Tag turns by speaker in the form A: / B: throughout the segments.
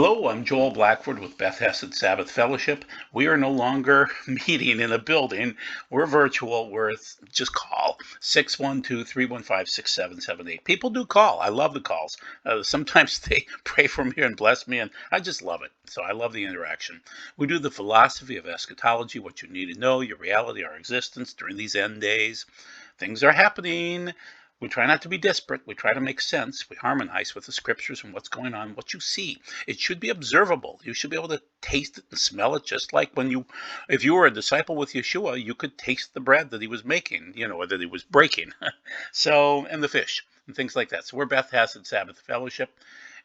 A: Hello, I'm Joel Blackford with Beth Hesed Sabbath Fellowship. We are no longer meeting in a building. We're virtual. Just call 612-315-6778. People do call. I love the calls. Sometimes they pray for me and bless me, and I just love it. So I love the interaction. We do the philosophy of eschatology, what you need to know, your reality, our existence during these end days. Things are happening. We try not to be desperate. We try to make sense. We harmonize with the scriptures and what's going on, what you see. It should be observable. You should be able to taste it and smell it, just like if you were a disciple with Yeshua, you could taste the bread that he was making, or that he was breaking. And the fish and things like that. So we're Beth Hesed Sabbath Fellowship.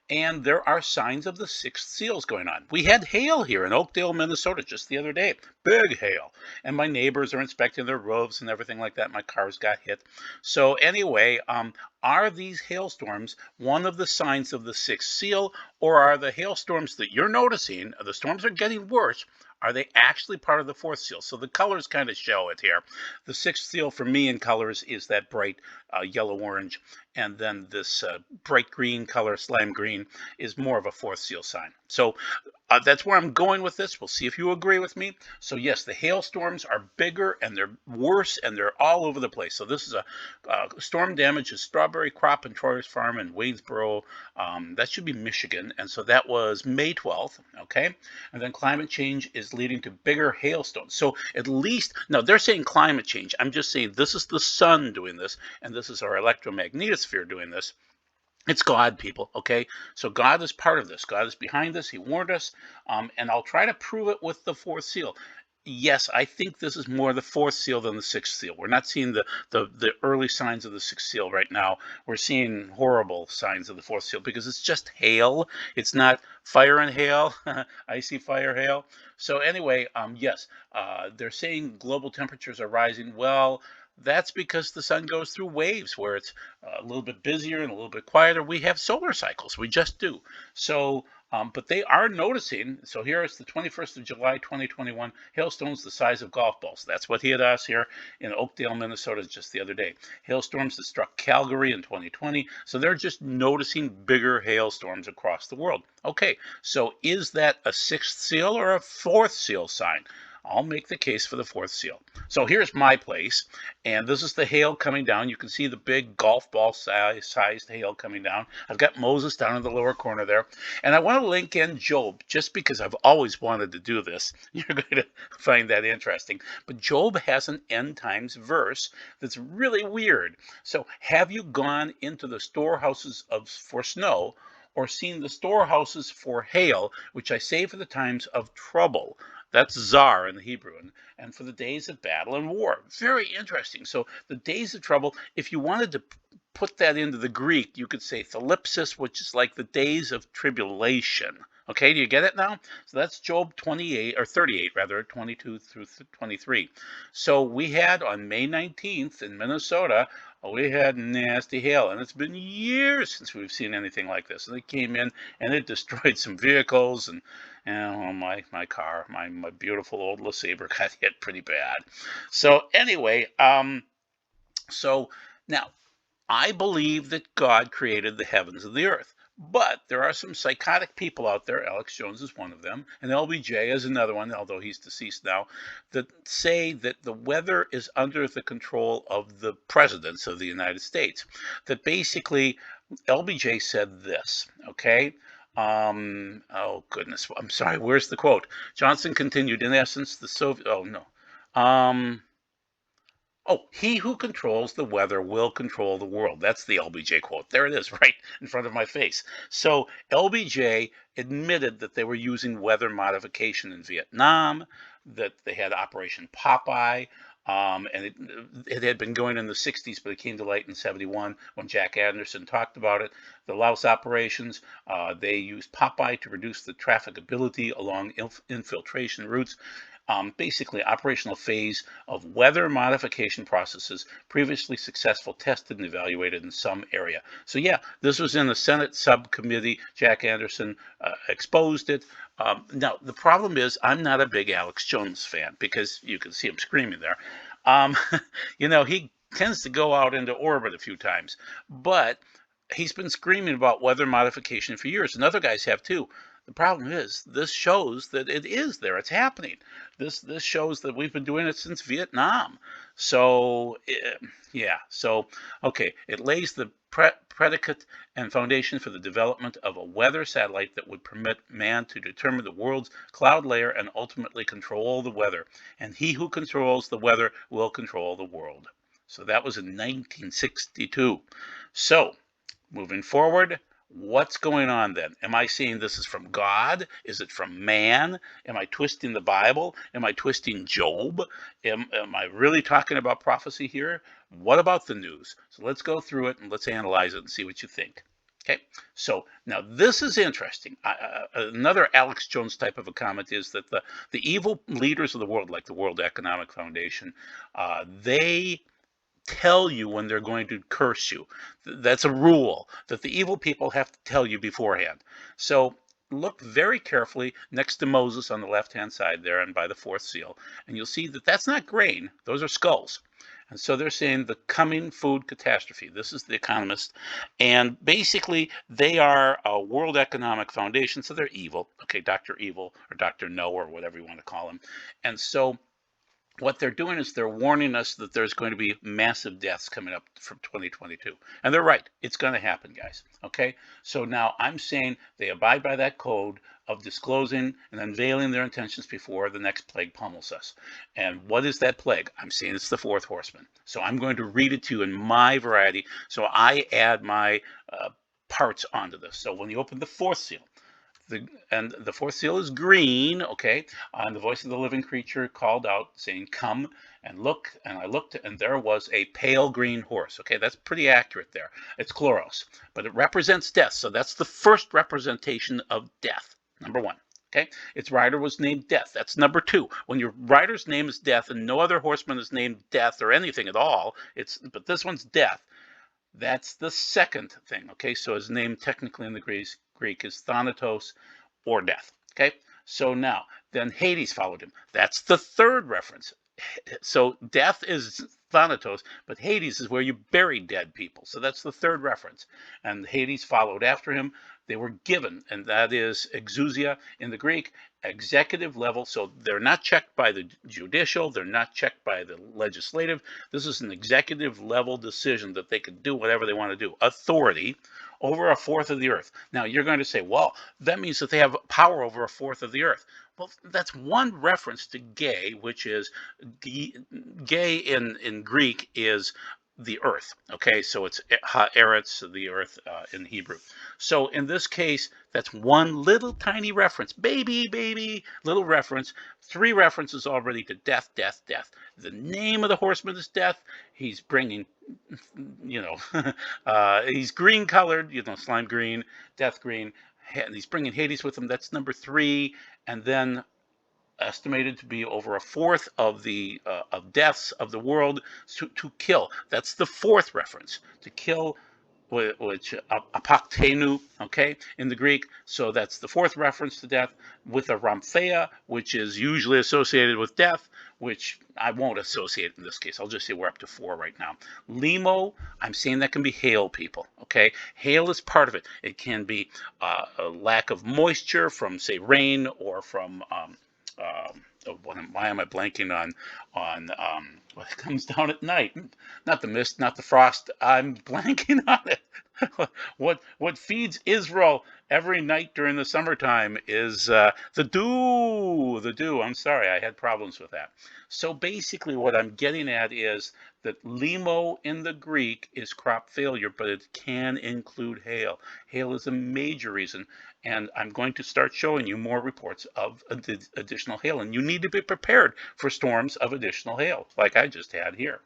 A: And there are signs of the sixth seals going on. We had hail here in Oakdale, Minnesota just the other day. Big hail. And my neighbors are inspecting their roofs and everything like that. My cars got hit. So anyway, are these hailstorms one of the signs of the sixth seal, or are the hailstorms that you're noticing, the storms are getting worse, are they actually part of the fourth seal? So the colors kind of show it here. The sixth seal for me in colors is that bright yellow-orange, and then this bright green color, slime green, is more of a fourth seal sign. So that's where I'm going with this. We'll see if you agree with me. So yes, the hailstorms are bigger and they're worse and they're all over the place. So this is a storm damages strawberry crop and Troyer's Farm in Waynesboro. That should be Michigan. And so that was May 12th. Okay. And then climate change is leading to bigger hailstones. So at least, now they're saying climate change. I'm just saying this is the sun doing this, and this is our electromagnetosphere doing this. It's God, people, okay? So God is part of this. God is behind this. He warned us, and I'll try to prove it with the fourth seal. Yes, I think this is more the fourth seal than the sixth seal. We're not seeing the early signs of the sixth seal right now. We're seeing horrible signs of the fourth seal because it's just hail. It's not fire and hail, icy fire hail. So anyway, yes, they're saying global temperatures are rising. Well, that's because the sun goes through waves where it's a little bit busier and a little bit quieter. We have solar cycles. We just do. So, but they are noticing. So here is the 21st of July, 2021, hailstones the size of golf balls. That's what hit us here in Oakdale, Minnesota just the other day. Hailstorms that struck Calgary in 2020. So they're just noticing bigger hailstorms across the world. Okay, so is that a sixth seal or a fourth seal sign? I'll make the case for the fourth seal. So here's my place, and this is the hail coming down. You can see the big golf ball sized hail coming down. I've got Moses down in the lower corner there, and I want to link in Job just because I've always wanted to do this. You're going to find that interesting. But Job has an end times verse that's really weird. So have you gone into the storehouses for snow, or seen the storehouses for hail, which I say for the times of trouble? That's czar in the Hebrew, and for the days of battle and war. Very interesting. So the days of trouble, if you wanted to put that into the Greek, you could say thalipsis, which is like the days of tribulation. Okay, do you get it now? So that's Job 28, or 38 rather, 22 through 23. So we had on May 19th in Minnesota, we had nasty hail, and it's been years since we've seen anything like this. And it came in and it destroyed some vehicles, and my car, my beautiful old LeSabre got hit pretty bad. So anyway, so now I believe that God created the heavens and the earth. But there are some psychotic people out there, Alex Jones is one of them, and LBJ is another one, although he's deceased now, that say that the weather is under the control of the presidents of the United States. That basically, LBJ said this, okay? Oh goodness, I'm sorry, where's the quote? Johnson continued, in essence, the Soviet, oh no. He who controls the weather will control the world. That's the LBJ quote. There it is, right in front of my face. So LBJ admitted that they were using weather modification in Vietnam, that they had Operation Popeye, and it had been going in the 60s, but it came to light in 71 when Jack Anderson talked about it. The Laos operations, they used Popeye to reduce the trafficability along infiltration routes. Basically, operational phase of weather modification processes previously successful, tested, and evaluated in some area. So yeah, this was in the Senate subcommittee. Jack Anderson exposed it. Now, the problem is I'm not a big Alex Jones fan because you can see him screaming there. He tends to go out into orbit a few times, but he's been screaming about weather modification for years, and other guys have too. The problem is, this shows that it is there. It's happening. This shows that we've been doing it since Vietnam. So, yeah. So, okay, it lays the predicate and foundation for the development of a weather satellite that would permit man to determine the world's cloud layer and ultimately control the weather. And he who controls the weather will control the world. So that was in 1962. So, moving forward, what's going on then? Am I saying this is from God? Is it from man? Am I twisting the Bible? Am I twisting Job? Am I really talking about prophecy here? What about the news? So let's go through it and let's analyze it and see what you think. Okay, so now this is interesting. Another Alex Jones type of a comment is that the evil leaders of the world, like the World Economic Foundation, they tell you when they're going to curse you. That's a rule that the evil people have to tell you beforehand. So look very carefully next to Moses on the left-hand side there and by the fourth seal, and you'll see that that's not grain. Those are skulls. And so they're saying the coming food catastrophe. This is The Economist. And basically, they are a World Economic Foundation, so they're evil. Okay, Dr. Evil or Dr. No or whatever you want to call him. And so what they're doing is they're warning us that there's going to be massive deaths coming up from 2022. And they're right. It's going to happen, guys. Okay? So now I'm saying they abide by that code of disclosing and unveiling their intentions before the next plague pummels us. And what is that plague? I'm saying it's the fourth horseman. So I'm going to read it to you in my variety. So I add my parts onto this. So when you open the fourth seal, the fourth seal is green, okay? And the voice of the living creature called out, saying, "Come and look." And I looked, and there was a pale green horse. Okay, that's pretty accurate there. It's chloros, but it represents death. So that's the first representation of death, number one. Okay, its rider was named Death. That's number two. When your rider's name is Death and no other horseman is named Death or anything at all, but this one's Death. That's the second thing. Okay, so his name technically in the Greek is Thanatos, or death. Okay, so now then Hades followed him. That's the third reference. So death is Thanatos, but Hades is where you bury dead people. So that's the third reference. And Hades followed after him. They were given, and that is exousia in the Greek, executive level. So they're not checked by the judicial, they're not checked by the legislative. This is an executive level decision that they can do whatever they want to do. Authority over a fourth of the earth. Now you're going to say, well, that means that they have power over a fourth of the earth. Well, that's one reference to gay, which is gay in Greek is the earth. Okay, so it's haaretz, the earth in Hebrew. So in this case, that's one little tiny reference, baby, little reference. Three references already to death, death, death. The name of the horseman is Death. He's bringing, he's green colored, slime green, death green, and he's bringing Hades with him. That's number three, and then estimated to be over a fourth of the of deaths of the world to kill. That's the fourth reference, to kill, which apaktenu, okay, in the Greek. So that's the fourth reference to death, with a rhamphea, which is usually associated with death, which I won't associate in this case. I'll just say we're up to four right now. Limo, I'm saying that can be hail, people, okay? Hail is part of it. It can be a lack of moisture from, say, rain, or from why am I blanking on what comes down at night? Not the mist, not the frost. I'm blanking on it. What feeds Israel every night during the summertime is the dew. The dew. I'm sorry, I had problems with that. So basically, what I'm getting at is that limo in the Greek is crop failure, but it can include hail. Hail is a major reason, and I'm going to start showing you more reports of additional hail, and you need to be prepared for storms of additional hail, like I just had here.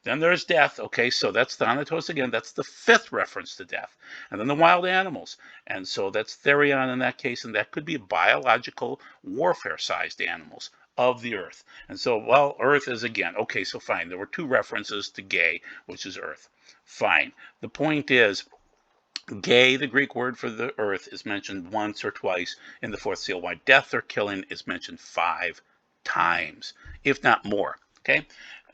A: Then there's death. Okay, so that's Thanatos again. That's the fifth reference to death. And then the wild animals. And so that's Therion in that case, and that could be biological warfare-sized animals of the earth. And so, well, earth is again. Okay, so fine. There were two references to gay, which is earth. Fine. The point is, gay, the Greek word for the earth, is mentioned once or twice in the fourth seal, while death or killing is mentioned 5 times, if not more. Okay,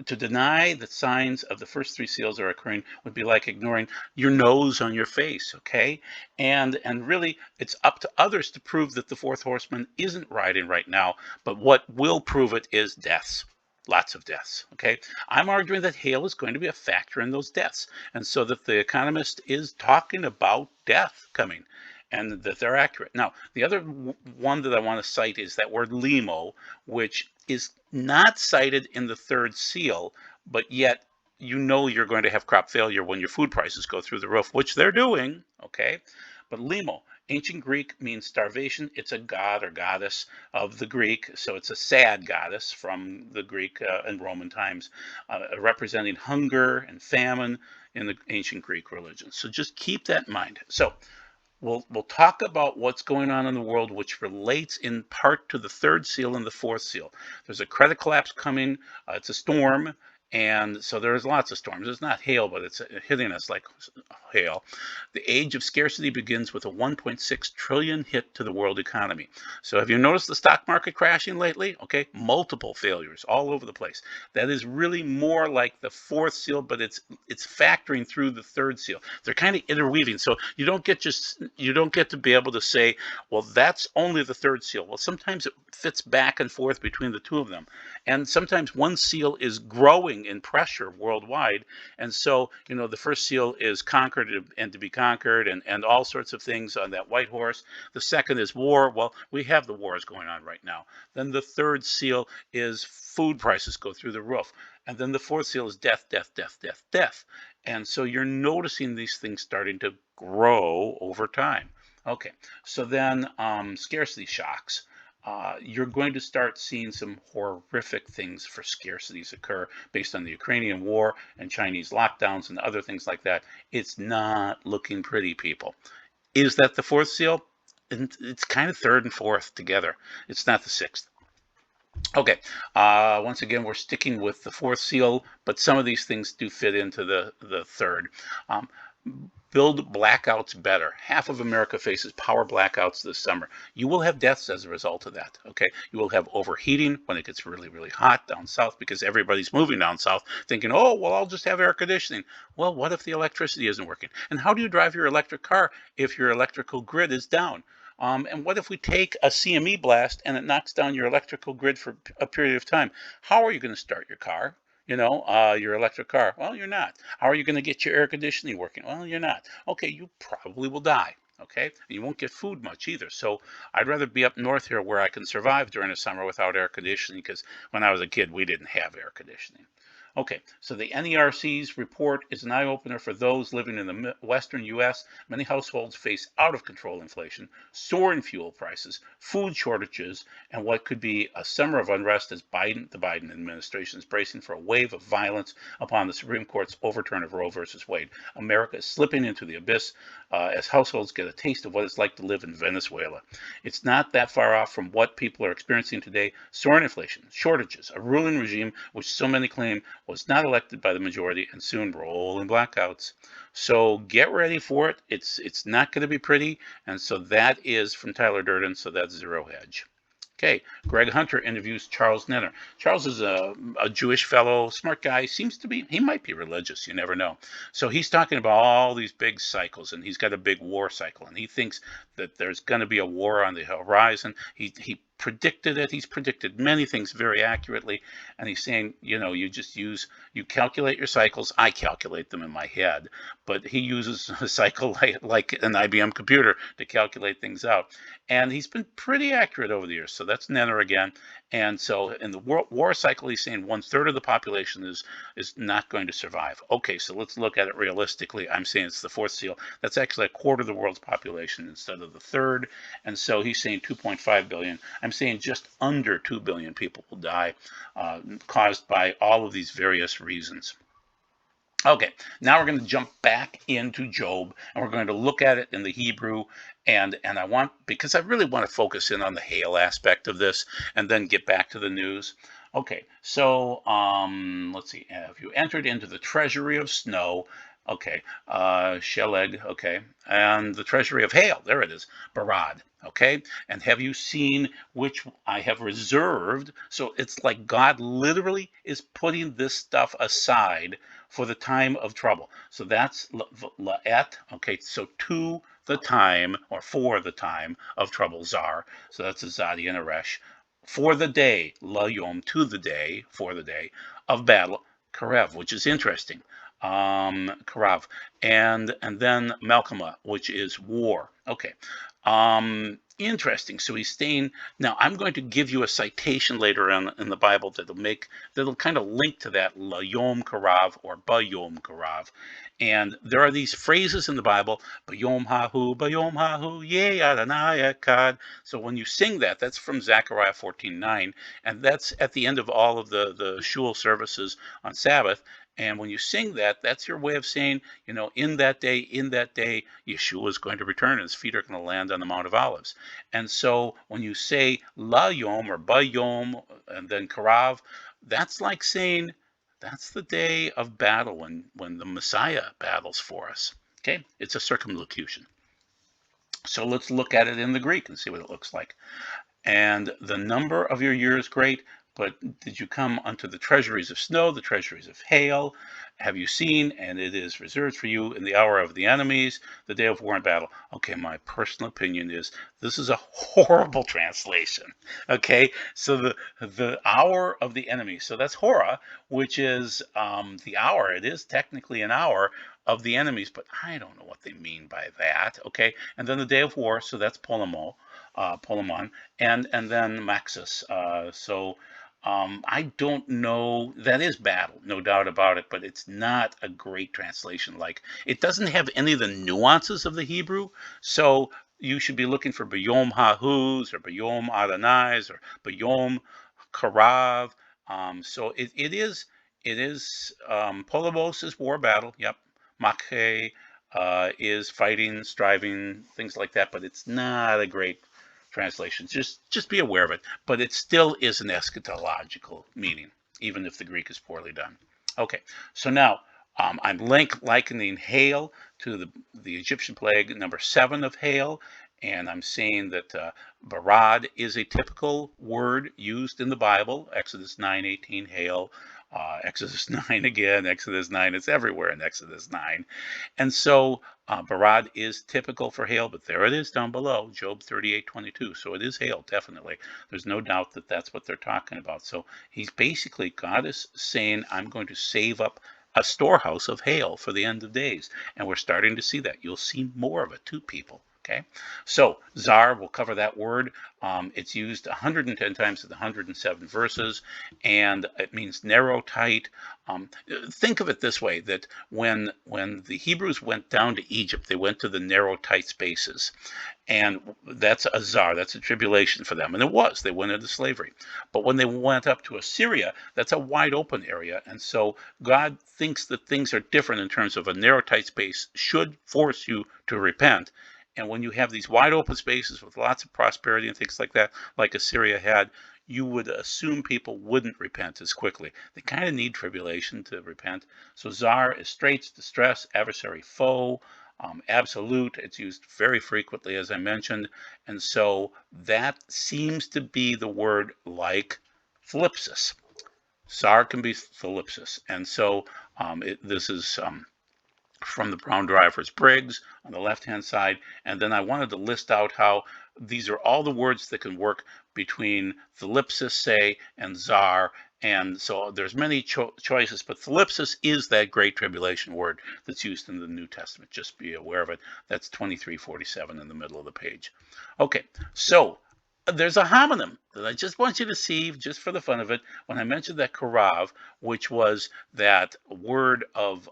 A: to deny that signs of the first three seals are occurring would be like ignoring your nose on your face. Okay, and really, it's up to others to prove that the fourth horseman isn't riding right now. But what will prove it is deaths. Lots of deaths. Okay, I'm arguing that hail is going to be a factor in those deaths, and so that the Economist is talking about death coming, and that they're accurate. Now, the other one that I want to cite is that word limo, which is not cited in the third seal, but yet you know you're going to have crop failure when your food prices go through the roof, which they're doing, okay? But limo, ancient Greek, means starvation. It's a god or goddess of the Greek, so it's a sad goddess from the Greek and Roman times, representing hunger and famine in the ancient Greek religion. So just keep that in mind. So we'll talk about what's going on in the world, which relates in part to the third seal and the fourth seal. There's a credit collapse coming. It's a storm, and so there's lots of storms. It's not hail, but it's hitting us like hail. The age of scarcity begins with a 1.6 trillion hit to the world economy. So have you noticed the stock market crashing lately? Okay, multiple failures all over the place. That is really more like the fourth seal, but it's factoring through the third seal. They're kind of interweaving, so you don't get to be able to say, well, that's only the third seal. Well, sometimes it fits back and forth between the two of them, and sometimes one seal is growing in pressure worldwide, and so the first seal is conquered and to be conquered, and all sorts of things on that white horse. The second is war. Well, we have the wars going on right now. Then the third seal is food prices go through the roof. And then the fourth seal is death, death, death, death, death. And so you're noticing these things starting to grow over time. Okay, so then scarcity shocks. You're going to start seeing some horrific things for scarcities occur based on the Ukrainian war and Chinese lockdowns and other things like that. It's not looking pretty, people. Is that the fourth seal? And it's kind of third and fourth together. It's not the sixth. Okay, once again, we're sticking with the fourth seal, but some of these things do fit into the third. Um, Build blackouts better. Half of America faces power blackouts this summer. You will have deaths as a result of that, okay? You will have overheating when it gets really, really hot down south because everybody's moving down south thinking, oh, well, I'll just have air conditioning. Well, what if the electricity isn't working? And how do you drive your electric car if your electrical grid is down? And what if we take a CME blast and it knocks down your electrical grid for a period of time? How are you going to start your car? Your electric car. Well, you're not. How are you going to get your air conditioning working? Well, you're not. Okay, you probably will die. Okay, and you won't get food much either. So I'd rather be up north here where I can survive during the summer without air conditioning, because when I was a kid, we didn't have air conditioning. Okay, so the NERC's report is an eye-opener for those living in the western U.S. Many households face out-of-control inflation, soaring fuel prices, food shortages, and what could be a summer of unrest as the Biden administration is bracing for a wave of violence upon the Supreme Court's overturn of Roe versus Wade. America is slipping into the abyss as households get a taste of what it's like to live in Venezuela. It's not that far off from what people are experiencing today. Soaring inflation, shortages, a ruling regime which so many claim was not elected by the majority, and soon rolling blackouts. So get ready for it. It's not going to be pretty. And so that is from Tyler Durden. So that's Zero Hedge. Okay, Greg Hunter interviews Charles Nenner. Charles is a Jewish fellow, smart guy. He might be religious, you never know. So he's talking about all these big cycles, and he's got a big war cycle, and he thinks that there's going to be a war on the horizon. He predicted it. He's predicted many things very accurately, and he's saying, you calculate your cycles. I calculate them in my head, but he uses a cycle like an IBM computer to calculate things out, and he's been pretty accurate over the years. So that's Nenner again. And so in the war cycle, he's saying 1/3 of the population is not going to survive. Okay, so let's look at it realistically. I'm saying it's the fourth seal. That's actually 1/4 of the world's population instead of the third. And so he's saying 2.5 billion. I'm saying just under 2 billion people will die, caused by all of these various reasons. Okay, now we're going to jump back into Job, and we're going to look at it in the Hebrew, and because I really want to focus in on the hail aspect of this, and then get back to the news. Okay, so let's see. Have you entered into the treasury of snow? Okay, Sheleg, okay, and the treasury of hail, there it is, Barad, okay, and have you seen which I have reserved? So it's like God literally is putting this stuff aside for the time of trouble. So that's La'et, okay, so to the time, or for the time of trouble, Zar, so that's a Zadi and a Resh, for the day, Layom, to the day, for the day of battle, Karev, which is interesting. Karav, and then Malkama, which is war. Okay, interesting. So he's staying. Now I'm going to give you a citation later on in the Bible that'll kind of link to that Layom Karav or Bayom Karav, and there are these phrases in the Bible, Bayom Hahu, Yeh Adonai Echad. So when you sing that, that's from Zechariah 14:9, and that's at the end of all of the shul services on Sabbath. And when you sing that, that's your way of saying, in that day, Yeshua is going to return and his feet are going to land on the Mount of Olives. And so when you say La Yom or Ba Yom and then Karav, that's like saying that's the day of battle when the Messiah battles for us. Okay, it's a circumlocution. So let's look at it in the Greek and see what it looks like. And the number of your years great, but did you come unto the treasuries of snow, the treasuries of hail? Have you seen? And it is reserved for you in the hour of the enemies, the day of war and battle. Okay, my personal opinion is this is a horrible translation. Okay, so the hour of the enemy. So that's hora, which is the hour. It is technically an hour of the enemies, but I don't know what they mean by that. Okay, and then the day of war. So that's polemo. Polemon, and then Maxus. I don't know. That is battle, no doubt about it, but it's not a great translation. Like it doesn't have any of the nuances of the Hebrew, so you should be looking for Bayom Hahus or Bayom Adonais or Bayom Karav. So it is Polemos is war battle. Yep, Makhe is fighting, striving, things like that, but it's not a great translation. Just be aware of it. But it still is an eschatological meaning, even if the Greek is poorly done. Okay, so now I'm likening hail to the Egyptian plague number 7 of hail, and I'm saying that barad is a typical word used in the Bible. Exodus 9:18, hail. Exodus 9 again, Exodus 9, it's everywhere in Exodus 9. And so Barad is typical for hail, but there it is down below, Job 38:22. So it is hail, definitely. There's no doubt that that's what they're talking about. So he's basically, God is saying, I'm going to save up a storehouse of hail for the end of days. And we're starting to see that. You'll see more of it too, people. Okay, so Zar, we'll cover that word. It's used 110 times in the 107 verses, and it means narrow, tight. Think of it this way: that when the Hebrews went down to Egypt, they went to the narrow, tight spaces, and that's a Zar, that's a tribulation for them, and it was. They went into slavery. But when they went up to Assyria, that's a wide open area, and so God thinks that things are different in terms of a narrow, tight space should force you to repent. And when you have these wide open spaces with lots of prosperity and things like that, like Assyria had, you would assume people wouldn't repent as quickly. They kind of need tribulation to repent. So Zar is straits, distress, adversary, foe, absolute. It's used very frequently, as I mentioned. And so that seems to be the word like thlipsis. Zar can be thlipsis. And so this is from the Brown Drivers Briggs on the left-hand side. And then I wanted to list out how these are all the words that can work between thlipsis, say, and Zar. And so there's many choices, but thlipsis is that great tribulation word that's used in the New Testament. Just be aware of it. That's 2347 in the middle of the page. Okay, so there's a homonym that I just want you to see, just for the fun of it. When I mentioned that karav, which was that word of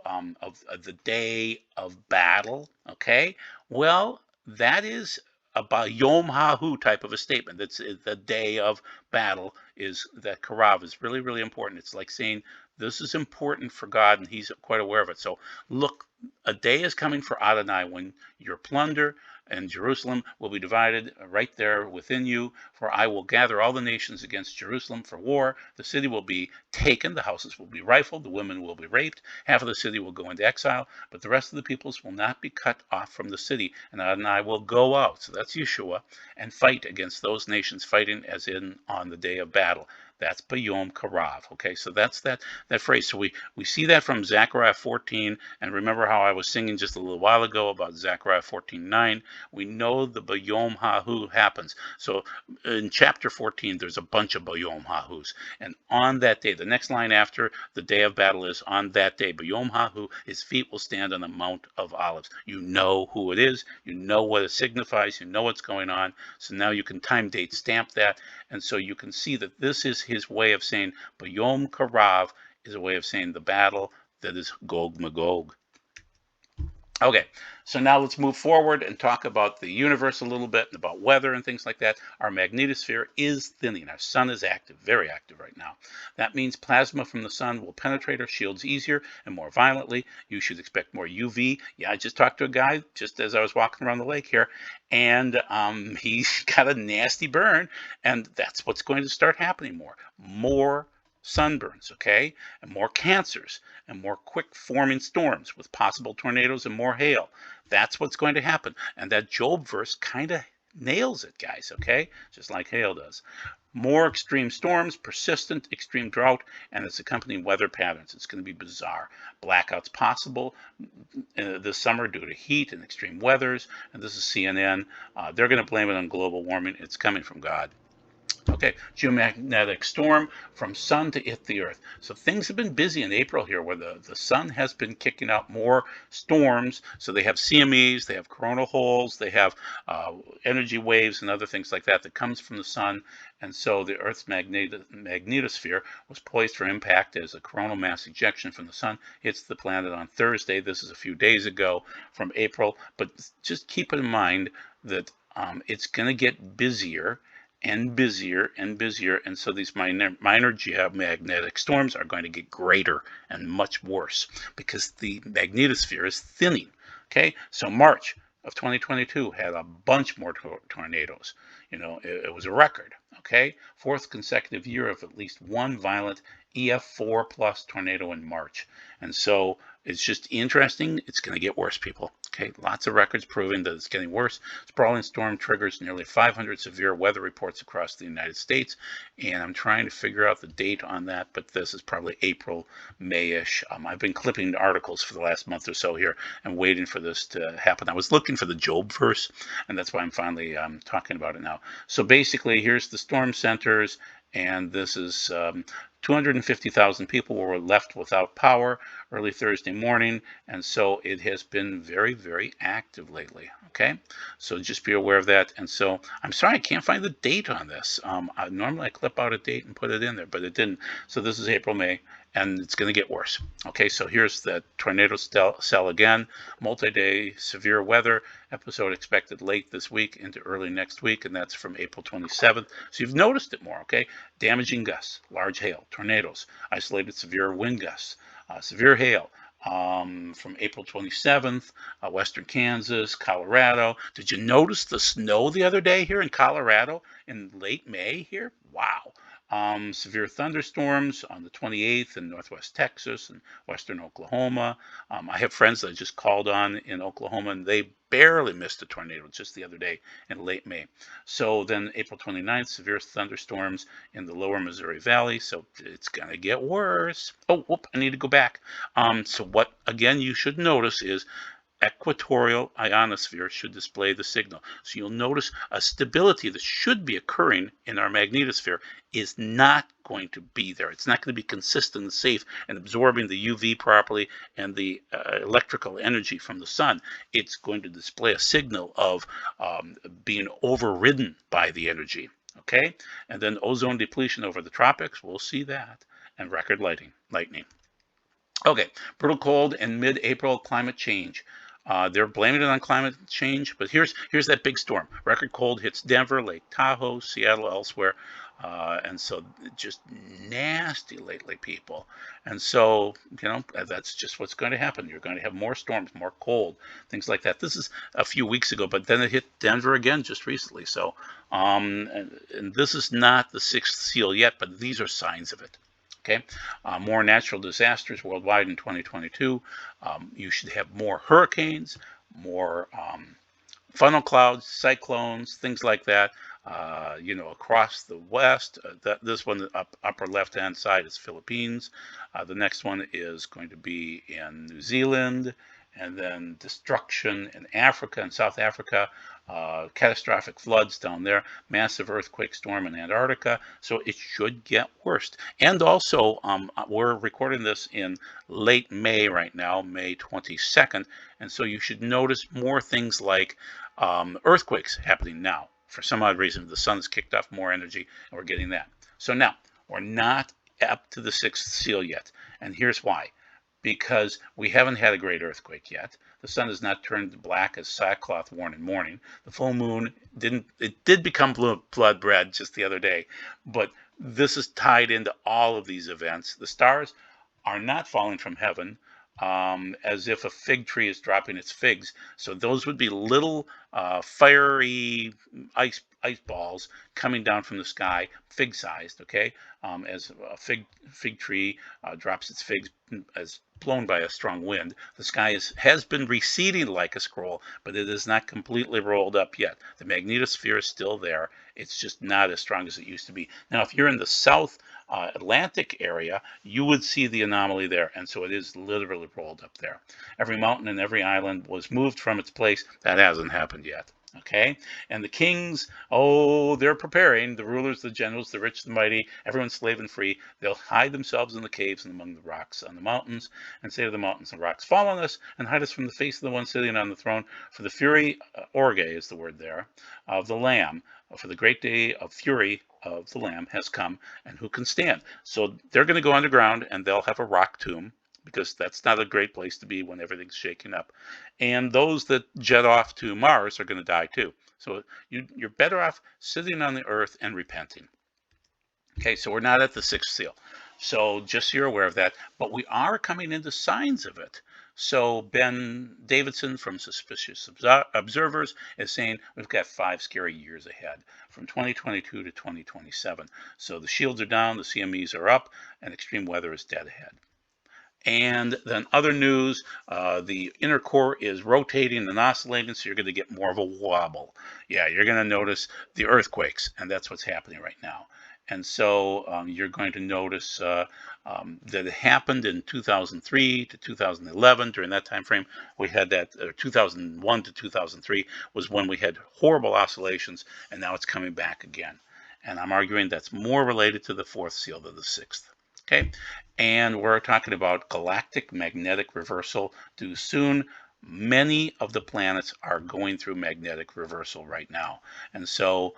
A: the day of battle, okay? Well, that is a Yom Hahu type of a statement. That's the day of battle. Is that karav is really, really important. It's like saying this is important for God, and He's quite aware of it. So look, a day is coming for Adonai when your plunder and Jerusalem will be divided right there within you. For I will gather all the nations against Jerusalem for war. The city will be taken, the houses will be rifled, the women will be raped, half of the city will go into exile, but the rest of the peoples will not be cut off from the city. And I will go out, so that's Yeshua, and fight against those nations, fighting as in on the day of battle. That's Bayom Karav. Okay, so that's that phrase. So we see that from Zechariah 14, and remember how I was singing just a little while ago about Zechariah 14:9. We know the Bayom Hahu happens. So in chapter 14, there's a bunch of Bayom Hahus, and on that day, the next line after the day of battle is on that day, Bayom Hahu, his feet will stand on the Mount of Olives. You know who it is, you know what it signifies, you know what's going on. So now you can time date stamp that, and so you can see that this is his way of saying Bayom Karav is a way of saying the battle that is Gog Magog. Okay, so now let's move forward and talk about the universe a little bit and about weather and things like that. Our magnetosphere is thinning. Our sun is active, very active right now. That means plasma from the sun will penetrate our shields easier and more violently. You should expect more UV. Yeah, I just talked to a guy just as I was walking around the lake here, and he's got a nasty burn, and that's what's going to start happening more sunburns, okay, and more cancers, and more quick forming storms with possible tornadoes and more hail. That's what's going to happen. And that Job verse kind of nails it, guys, okay, just like hail does. More extreme storms, persistent extreme drought, and its accompanying weather patterns. It's going to be bizarre. Blackouts possible this summer due to heat and extreme weathers. And this is CNN. They're going to blame it on global warming. It's coming from God. Okay, geomagnetic storm from sun to hit the earth. So things have been busy in April here where the sun has been kicking out more storms. So they have CMEs, they have coronal holes, they have energy waves and other things like that comes from the sun. And so the Earth's magnetosphere was poised for impact as a coronal mass ejection from the sun hits the planet on Thursday. This is a few days ago from April. But just keep in mind that it's going to get busier and busier and busier, and so these minor geomagnetic storms are going to get greater and much worse because the magnetosphere is thinning. Okay, so March of 2022 had a bunch more tornadoes. You know, it was a record. Okay, fourth consecutive year of at least one violent EF4 plus tornado in March, and so it's just interesting. It's going to get worse, people. Okay, lots of records proving that it's getting worse. Sprawling storm triggers nearly 500 severe weather reports across the United States, and I'm trying to figure out the date on that, but this is probably April, May-ish. I've been clipping articles for the last month or so here and waiting for this to happen. I was looking for the Job verse, and that's why I'm finally talking about it now. So basically, here's the storm centers, and this is 250,000 people were left without power early Thursday morning, and so it has been very, very active lately. Okay, so just be aware of that. And so I'm sorry I can't find the date on this. Normally I clip out a date and put it in there, but it didn't. So this is April, May, and it's going to get worse. Okay, so here's the tornado cell again. Multi-day severe weather episode expected late this week into early next week, and that's from April 27th. So you've noticed it more. Okay, damaging gusts, large hail, tornadoes, isolated severe wind gusts, severe hail. From April 27th, western Kansas, Colorado. Did you notice the snow the other day here in Colorado in late May here? Wow. Severe thunderstorms on the 28th in northwest Texas and western Oklahoma. I have friends that I just called on in Oklahoma, and they barely missed a tornado just the other day in late May. So then April 29th, severe thunderstorms in the lower Missouri Valley. So it's going to get worse. Oh, whoop, I need to go back. So what, again, you should notice is equatorial ionosphere should display the signal. So you'll notice a stability that should be occurring in our magnetosphere is not going to be there. It's not going to be consistent and safe and absorbing the UV properly and the electrical energy from the sun. It's going to display a signal of being overridden by the energy. Okay, and then ozone depletion over the tropics, we'll see that, and record lightning. Okay, brutal cold and mid-April climate change. They're blaming it on climate change, but here's that big storm. Record cold hits Denver, Lake Tahoe, Seattle, elsewhere. And so just nasty lately, people. And so, that's just what's going to happen. You're going to have more storms, more cold, things like that. This is a few weeks ago, but then it hit Denver again just recently. So, and this is not the sixth seal yet, but these are signs of it. Okay, more natural disasters worldwide in 2022. You should have more hurricanes, more funnel clouds, cyclones, things like that. Across the west. This one, upper left-hand side, is Philippines. The next one is going to be in New Zealand, and then destruction in Africa and South Africa. Catastrophic floods down there, massive earthquake storm in Antarctica. So it should get worse. And also, we're recording this in late May right now, May 22nd. And so you should notice more things like earthquakes happening now. For some odd reason, the sun's kicked off more energy, and we're getting that. So now, we're not up to the sixth seal yet. And here's why. Because we haven't had a great earthquake yet. The sun has not turned black as sackcloth worn in mourning. The full moon did become blood red just the other day, but this is tied into all of these events. The stars are not falling from heaven, as if a fig tree is dropping its figs. So those would be little fiery ice balls coming down from the sky, fig-sized. Okay, as a fig tree drops its figs as blown by a strong wind. The sky has been receding like a scroll, but it is not completely rolled up yet. The magnetosphere is still there. It's just not as strong as it used to be. Now, if you're in the South Atlantic area, you would see the anomaly there, and so it is literally rolled up there. Every mountain and every island was moved from its place. That hasn't happened yet. Okay, and the kings, they're preparing. The rulers, the generals, the rich, the mighty, everyone's slave and free. They'll hide themselves in the caves and among the rocks on the mountains, and say to the mountains and rocks, fall on us and hide us from the face of the one sitting on the throne. For the fury, orge is the word there, of the Lamb, for the great day of fury of the Lamb has come, and who can stand? So they're going to go underground, and they'll have a rock tomb, because that's not a great place to be when everything's shaking up. And those that jet off to Mars are going to die too. So you're better off sitting on the earth and repenting. Okay, so we're not at the sixth seal. So just so you're aware of that. But we are coming into signs of it. So Ben Davidson from Suspicious Observers is saying we've got 5 scary years ahead from 2022 to 2027. So the shields are down, the CMEs are up, and extreme weather is dead ahead. And then other news, the inner core is rotating and oscillating, so you're going to get more of a wobble. Yeah, you're going to notice the earthquakes, and that's what's happening right now. And so you're going to notice that it happened in 2003 to 2011. During that time frame, we had that 2001 to 2003 was when we had horrible oscillations, and now it's coming back again. And I'm arguing that's more related to the fourth seal than the sixth. Okay, and we're talking about galactic magnetic reversal due soon. Many of the planets are going through magnetic reversal right now, and so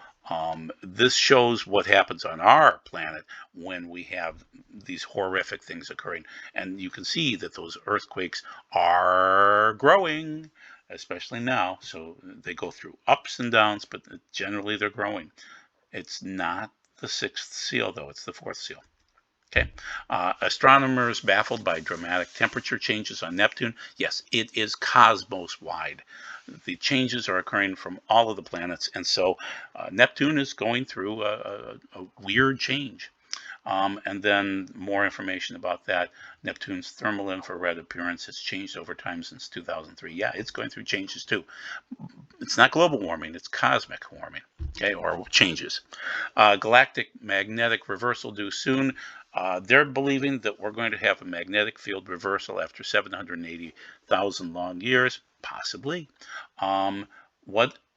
A: this shows what happens on our planet when we have these horrific things occurring. And you can see that those earthquakes are growing, especially now. So they go through ups and downs, but generally they're growing. It's not the sixth seal, though. It's the fourth seal. Okay, astronomers baffled by dramatic temperature changes on Neptune. Yes, it is cosmos-wide. The changes are occurring from all of the planets, and so Neptune is going through a weird change. And then more information about that. Neptune's thermal infrared appearance has changed over time since 2003. Yeah, it's going through changes too. It's not global warming, it's cosmic warming, okay, or changes. Galactic magnetic reversal due soon. They're believing that we're going to have a magnetic field reversal after 780,000 long years, possibly.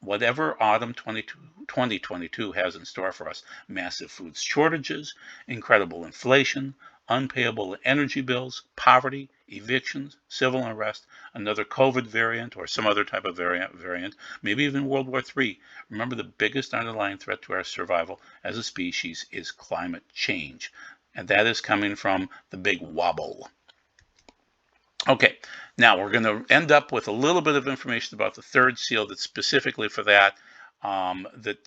A: Whatever autumn 2022 has in store for us, massive food shortages, incredible inflation, unpayable energy bills, poverty, evictions, civil unrest, another COVID variant or some other type of variant, maybe even World War III. Remember, the biggest underlying threat to our survival as a species is climate change, and that is coming from the big wobble. Okay, now we're going to end up with a little bit of information about the third seal that's specifically for that, that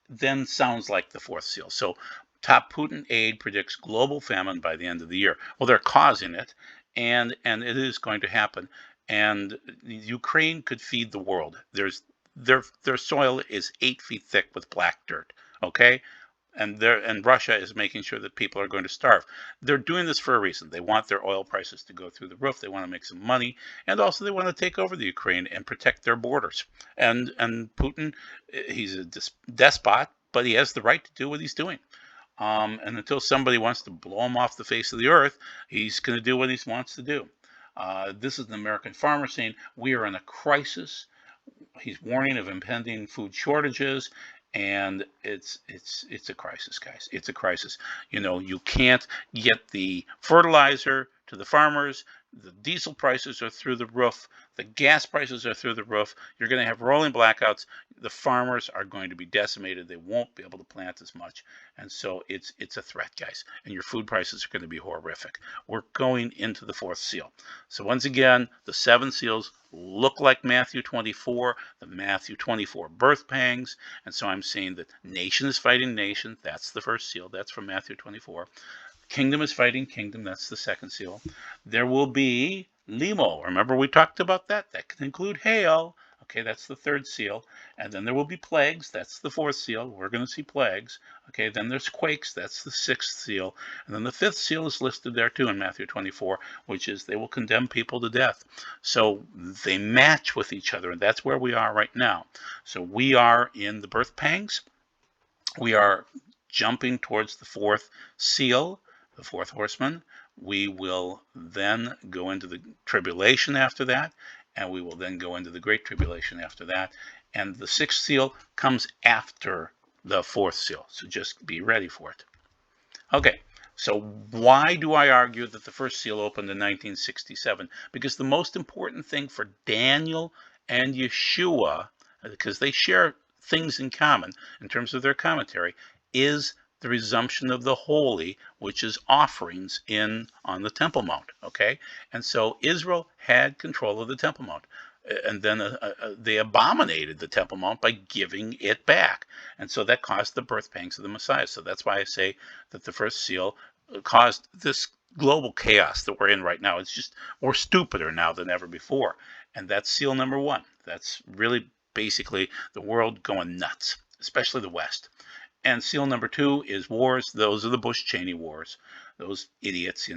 A: then sounds like the fourth seal. So Top Putin aide predicts global famine by the end of the year. Well, they're causing it, and it is going to happen. And Ukraine could feed the world. Their soil is 8 feet thick with black dirt. Okay, and Russia is making sure that people are going to starve. They're doing this for a reason. They want their oil prices to go through the roof. They want to make some money, and also they want to take over the Ukraine and protect their borders. And Putin, he's a despot, but he has the right to do what he's doing. And until somebody wants to blow him off the face of the earth, he's going to do what he wants to do. This is an American farmer saying we are in a crisis. He's warning of impending food shortages, and it's a crisis, guys. It's a crisis. You can't get the fertilizer to the farmers. The diesel prices are through the roof. The gas prices are through the roof. You're going to have rolling blackouts. The farmers are going to be decimated. They won't be able to plant as much, and so it's a threat, guys. And your food prices are going to be horrific. We're going into the fourth seal. So once again, the 7 seals look like Matthew 24, the Matthew 24 birth pangs. And so I'm saying that nation is fighting nation. That's the first seal. That's from Matthew 24. Kingdom is fighting kingdom. That's the second seal. There will be limo. Remember we talked about that? That can include hail. Okay, that's the third seal. And then there will be plagues. That's the fourth seal. We're going to see plagues. Okay, then there's quakes. That's the sixth seal. And then the fifth seal is listed there too in Matthew 24, which is they will condemn people to death. So they match with each other, and that's where we are right now. So we are in the birth pangs. We are jumping towards the fourth seal, the fourth horseman. We will then go into the tribulation after that, and we will then go into the great tribulation after that. And the sixth seal comes after the fourth seal, so just be ready for it. Okay, so why do I argue that the first seal opened in 1967? Because the most important thing for Daniel and Yeshua, because they share things in common in terms of their commentary, is the resumption of the holy, which is offerings on the Temple Mount. Okay, and so Israel had control of the Temple Mount, and then they abominated the Temple Mount by giving it back, and so that caused the birth pangs of the Messiah. So that's why I say that the first seal caused this global chaos that we're in right now. It's just we're stupider now than ever before, and that's seal number 1. That's really basically the world going nuts, especially the West. And seal number 2 is wars. Those are the Bush-Cheney wars. Those idiots,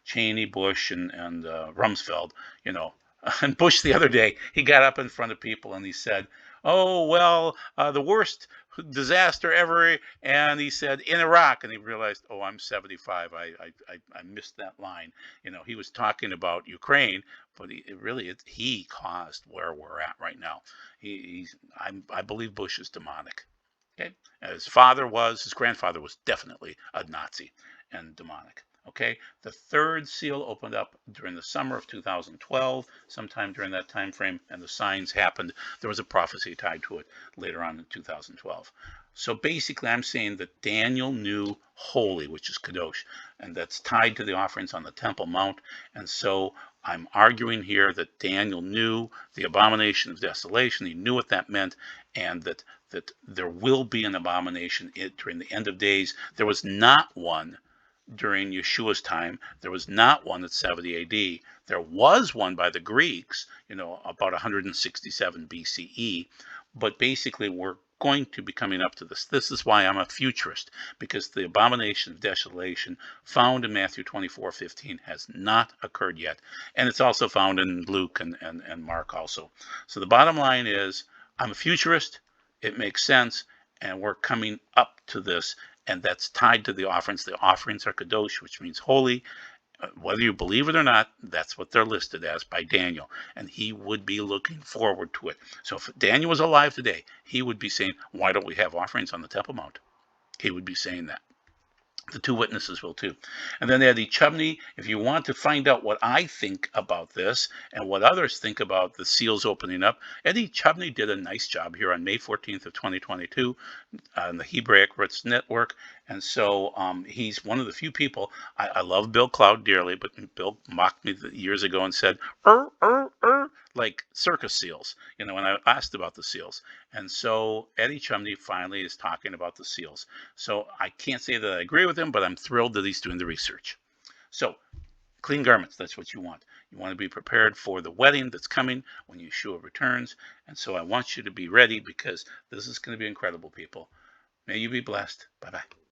A: Cheney, Bush, and Rumsfeld, And Bush the other day, he got up in front of people and he said, oh, well, the worst disaster ever. And he said, in Iraq. And he realized, oh, I'm 75. I missed that line. He was talking about Ukraine, but he caused where we're at right now. I believe Bush is demonic. Okay, his grandfather was definitely a Nazi and demonic. Okay, the third seal opened up during the summer of 2012, sometime during that time frame, and the signs happened. There was a prophecy tied to it later on in 2012. So basically, I'm saying that Daniel knew holy, which is kadosh, and that's tied to the offerings on the Temple Mount. And so I'm arguing here that Daniel knew the abomination of desolation. He knew what that meant, and that there will be an abomination during the end of days. There was not one during Yeshua's time. There was not one at 70 AD. There was one by the Greeks, about 167 BCE. But basically, we're going to be coming up to this. This is why I'm a futurist, because the abomination of desolation found in Matthew 24:15 has not occurred yet. And it's also found in Luke and Mark also. So the bottom line is, I'm a futurist. It makes sense, and we're coming up to this, and that's tied to the offerings. The offerings are kadosh, which means holy. Whether you believe it or not, that's what they're listed as by Daniel, and he would be looking forward to it. So if Daniel was alive today, he would be saying, why don't we have offerings on the Temple Mount? He would be saying that. The 2 witnesses will too. And then Eddie Chubney, if you want to find out what I think about this and what others think about the seals opening up, Eddie Chubney did a nice job here on May 14th of 2022 on the Hebraic Roots Network. And so he's one of the few people. I love Bill Cloud dearly, but Bill mocked me years ago and said, like circus seals, when I asked about the seals. And so Eddie Chumney finally is talking about the seals. So I can't say that I agree with him, but I'm thrilled that he's doing the research. So clean garments, that's what you want. You want to be prepared for the wedding that's coming when Yeshua returns. And so I want you to be ready because this is going to be incredible, people. May you be blessed. Bye-bye.